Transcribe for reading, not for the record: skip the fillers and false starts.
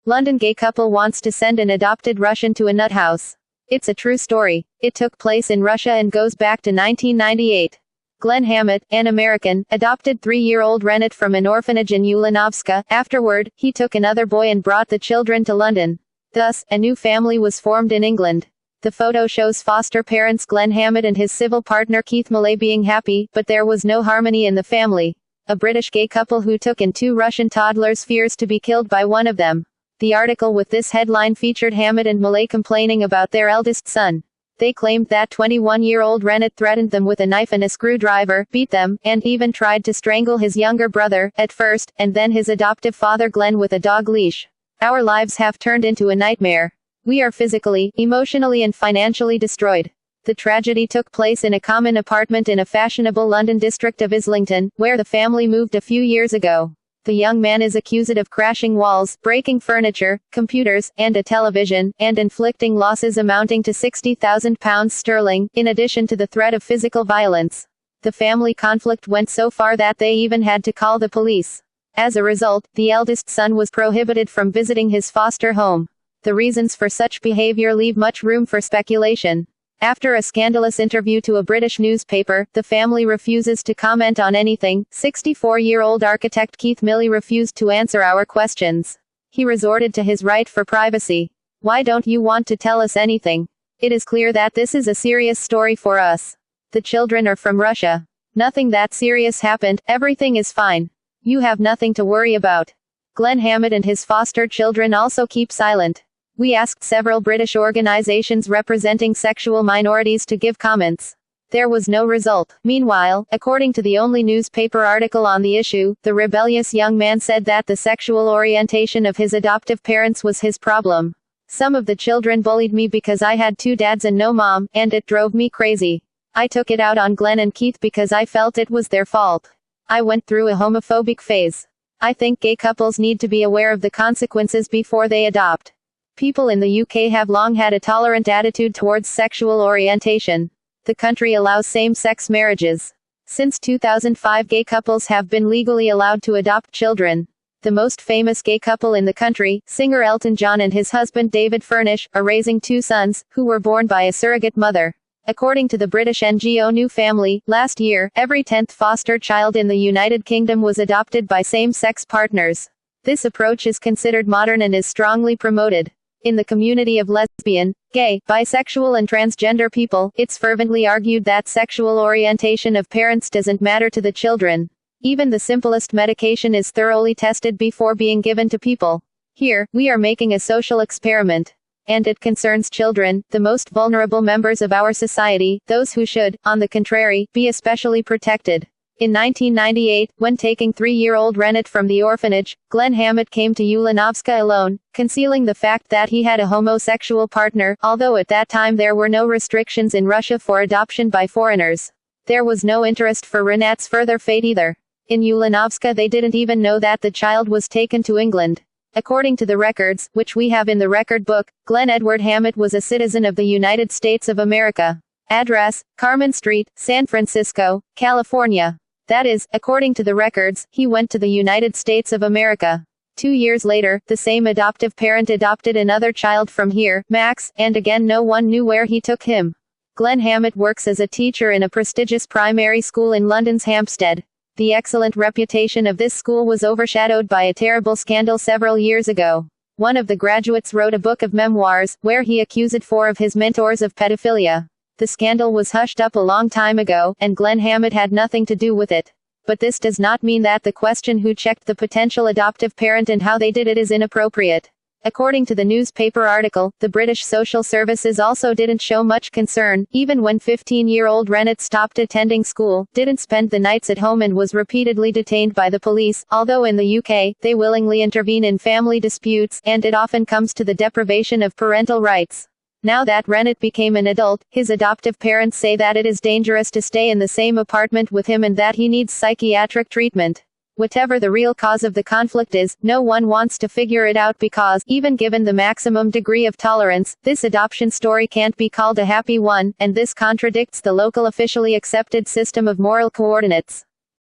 London gay couple wants to send an adopted Russian to a Nuthouse. It's a true story. It took place in Russia and goes back to 1998. Glenn Hammett, an American, adopted 3-year-old Rennet from an orphanage in Ulanovska. Afterward, he took another boy and brought the children to London. Thus, a new family was formed in England. The photo shows foster parents Glenn Hammett and his civil partner Keith Millay being happy, but there was no harmony in the family. A British gay couple who took in 2 Russian toddlers fears to be killed by one of them. The article with this headline featured Hammett and Millay complaining about their eldest son. They claimed that 21-year-old Rennet threatened them with a knife and a screwdriver, beat them, and even tried to strangle his younger brother, at first, and then his adoptive father Glenn with a dog leash. Our lives have turned into a nightmare. We are physically, emotionally and financially destroyed. The tragedy took place in a common apartment in a fashionable London district of Islington, where the family moved a few years ago. The young man is accused of crashing walls, breaking furniture, computers, and a television, and inflicting losses amounting to £60,000 sterling, in addition to the threat of physical violence. The family conflict went so far that they even had to call the police. As a result, the eldest son was prohibited from visiting his foster home. The reasons for such behavior leave much room for speculation. After a scandalous interview to a British newspaper, the family refuses to comment on anything. 64-year-old architect Keith Millay refused to answer our questions. He resorted to his right for privacy. Why don't you want to tell us anything? It is clear that this is a serious story for us. The children are from Russia. Nothing that serious happened, everything is fine. You have nothing to worry about. Glenn Hammett and his foster children also keep silent. We asked several British organizations representing sexual minorities to give comments. There was no result. Meanwhile, according to the only newspaper article on the issue, the rebellious young man said that the sexual orientation of his adoptive parents was his problem. Some of the children bullied me because I had 2 dads and no mom, and it drove me crazy. I took it out on Glenn and Keith because I felt it was their fault. I went through a homophobic phase. I think gay couples need to be aware of the consequences before they adopt. People in the UK have long had a tolerant attitude towards sexual orientation. The country allows same-sex marriages. Since 2005, gay couples have been legally allowed to adopt children. The most famous gay couple in the country, singer Elton John and his husband David Furnish, are raising 2 sons, who were born by a surrogate mother. According to the British NGO New Family, last year, every 10th foster child in the United Kingdom was adopted by same-sex partners. This approach is considered modern and is strongly promoted. In the community of lesbian, gay, bisexual and transgender people, it's fervently argued that sexual orientation of parents doesn't matter to the children. Even the simplest medication is thoroughly tested before being given to people. Here, we are making a social experiment. And it concerns children, the most vulnerable members of our society, those who should, on the contrary, be especially protected. In 1998, when taking 3-year-old Rennet from the orphanage, Glenn Hammett came to Ulanovska alone, concealing the fact that he had a homosexual partner, although at that time there were no restrictions in Russia for adoption by foreigners. There was no interest for Rennet's further fate either. In Ulanovska they didn't even know that the child was taken to England. According to the records, which we have in the record book, Glenn Edward Hammett was a citizen of the United States of America. Address, Carmen Street, San Francisco, California. That is, according to the records, he went to the United States of America. 2 years later, the same adoptive parent adopted another child from here, Max, and again no one knew where he took him. Glenn Hammett works as a teacher in a prestigious primary school in London's Hampstead. The excellent reputation of this school was overshadowed by a terrible scandal several years ago. One of the graduates wrote a book of memoirs, where he accused 4 of his mentors of pedophilia. The scandal was hushed up a long time ago, and Glenn Hammett had nothing to do with it. But this does not mean that the question who checked the potential adoptive parent and how they did it is inappropriate. According to the newspaper article, the British social services also didn't show much concern, even when 15-year-old Rennet stopped attending school, didn't spend the nights at home and was repeatedly detained by the police, although in the UK, they willingly intervene in family disputes, and it often comes to the deprivation of parental rights. Now that Rennet became an adult, his adoptive parents say that it is dangerous to stay in the same apartment with him and that he needs psychiatric treatment. Whatever the real cause of the conflict is, no one wants to figure it out because, even given the maximum degree of tolerance, this adoption story can't be called a happy one, and this contradicts the local officially accepted system of moral coordinates.